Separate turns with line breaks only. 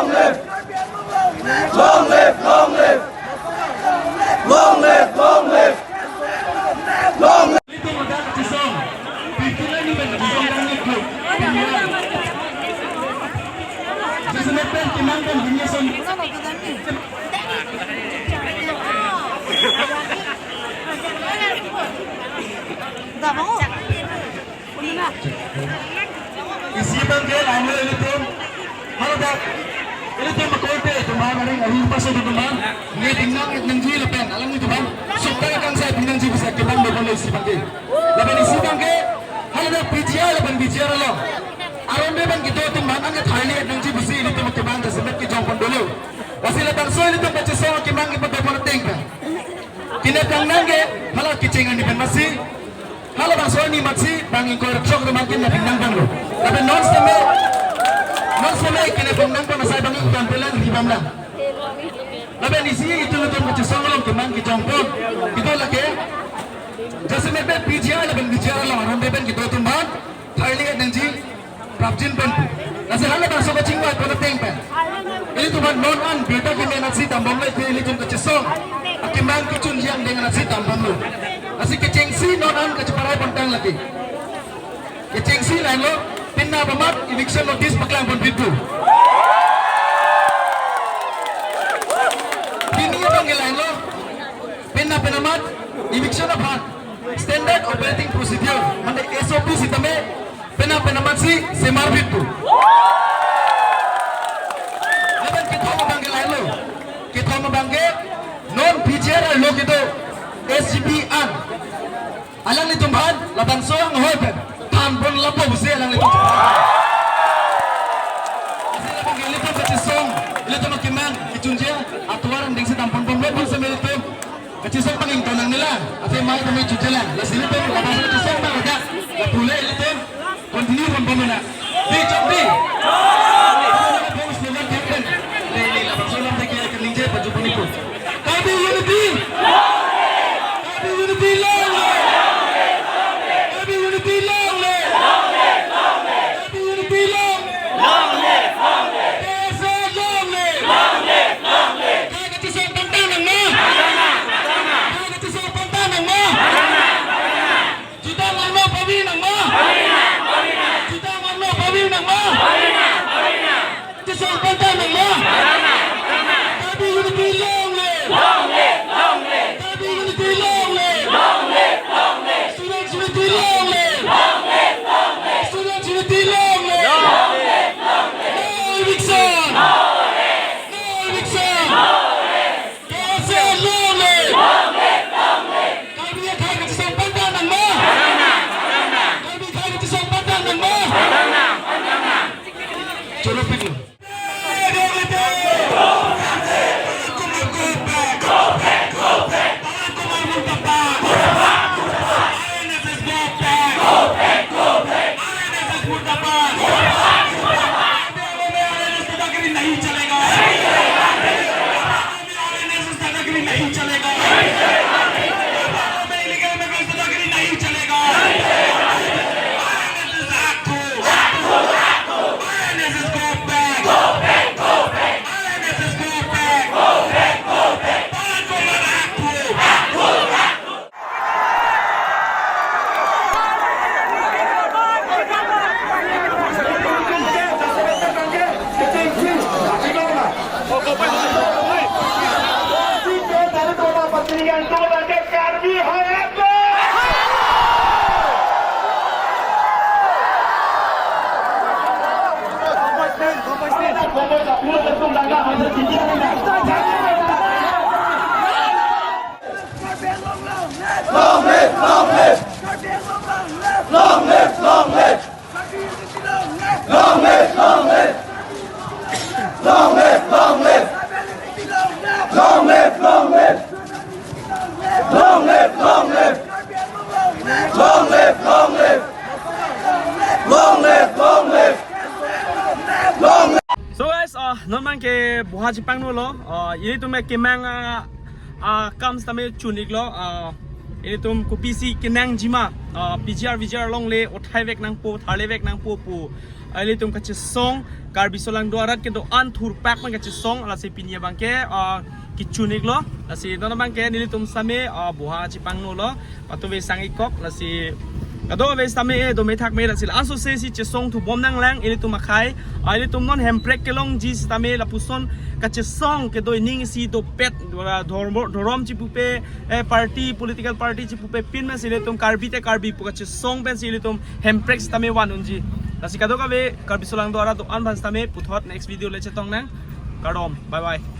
Long live! Long live! Long live! Long live! Long live! Long live!
Itu modal cisong. Pikiran ni ben cisong dan itu. Sesemepen kimangkan dunia son.
Dah mau?
Isipan dia lama itu. Halo dak. Ini tu makote tu mana ring ahi pasal tu mana. Ni tinggal nangji lepen. Alam itu bang. Supaya kang saya tinggal ji bisa kibang lepen isipan dia. Lepen isipan dia. Halo dak bicara lepen bicara lo. Aron dia bang kita tu mana ngat Thailand nangji bisa ini tu kibang tersebut kijong pun dulu. Masih lepen so ini tu baca so kibang kita pun tengah. Kini kang nangge halo kicengan ni ben masih. Halo bang so ni masih bang ingkor sok tu makin nak tinggal bang lo. Lepen non kena pengandang pada saya bangun tampilan di bawah. Tapi di sini itu lebih macam songong kemang kejongkong itu lagi. Jadi mereka bicara lebih bicara lah orang mereka kita tumbang Thailand dan ji Prabjin pen. Nasi hal apa sobat cingwat pada tempat. Ini tumbang non an beta kita nasi tambang lagi ini cuma kecesong. Kemang kecun yang dengan nasi tambang lo. Nasi kecengsi non an keceparai pentang lagi. Kecengsi lain lo. Pinna pamat eviction notice paklang pun pintu. Ini apa ngelain lo? Pinna penamat eviction apa? Standard operating procedure. Mana SOP si tame pinna penamat si semar pintu. Lepas kita mau bangkit lain lo, kita mau bangkit non bicara lo kita SGPan. Alang itu bahan, laban soang hoipen. Tampon lapo busi alang itu. Asal lapo geli tu kecisong, ini tu makiman, kicunjia, atuaran dengsi tampon pun lapo semel itu. Kecisong panging tonang nila, asal mai kami cucilan. Lasili tu lapan kecisong tak ada, lapule itu continue pun pemena. Di cobi. Lapo slogan kapten, ini lapan solam tak kira kelinje baju penipu. Kami unity. Kami unity lah.
Long live! Long live! Long live! Long live! Long live! Long live! Long live! Long live! Long live! Long live! Long live! Long live! Long live! Long live! Long live! Long live! Long live!
So guys, normal ke buah Jepang dulu. Ini tu mereka kemang comes tame chunik lo. Ini tu ku PC kenang jima. PGR long le othai vek nang po, thale vek nang po po. ilitum kachi song karbi solang doarat kendo an thur pak man kachi song la si pinya bangke kichunik lo la si dona bangke nilitum same buha chipang no lo patu ve sangikok la si kado ve same do me thak me la sil aso se si che song thu bom nang lang ilitum makai ilitum non hemprek kelong ji stame la puson kachi song ke do ning si do pet dorom chipupe party political party chipupe pin ma silitum karbi te karbi kachi song pen silitum hemprek stame wan unji Nasi kado kabe karbi solang doara to an bans tame puthot next video leche tong nang kadom bye bye